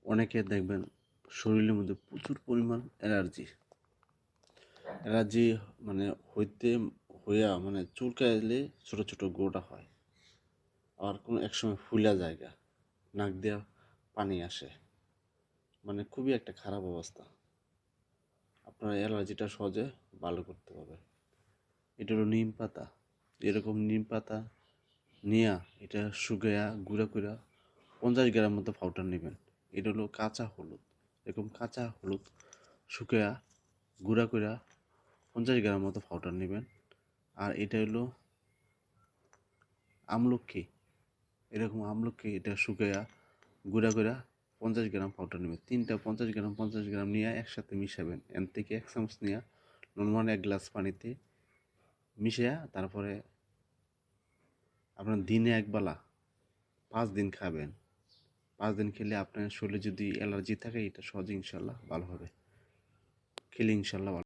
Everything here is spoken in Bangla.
অনেকে দেখবেন শরীরের মধ্যে প্রচুর পরিমাণ অ্যালার্জি মানে মানে চুলকাইলে ছোট ছোট গোটা হয়, আবার কোনো একসময় ফুলা জায়গা, নাক দিয়ে পানি আসে, মানে খুবই একটা খারাপ অবস্থা। আপনার অ্যালার্জিটা সহজে ভালো করতে হবে। এটা হলো নিম পাতা। এরকম নিম পাতা নিয়া এটা শুকাইয়া গুঁড়া করে 50 গ্রাম মতো পাউডার নেবেন। এটা হলো কাঁচা হলুদ। এরকম কাঁচা হলুদ শুকাইয়া গুঁড়া করে 50 গ্রাম মতো পাউডার নেবেন। আর এটা হলো আমলকি। এরকম আমলকি এটা শুকাইয়া গুঁড়া করে 50 গ্রাম পাউডার নেবেন। তিনটা 50 গ্রাম নিয়ে একসাথে মিশাবেন। এর থেকে 1 চামচ নিয়ে নর্মাল 1 গ্লাস পানিতে মিশিয়ে তারপরে আপনার দিনে একবেলা 5 দিন খাবেন। 5 দিন খেলে আপনার শরীরে যদি অ্যালার্জি থাকে এটা সহজে ইনশাল্লাহ ভালো হবে। খেলে ইনশাল্লাহ ভালো।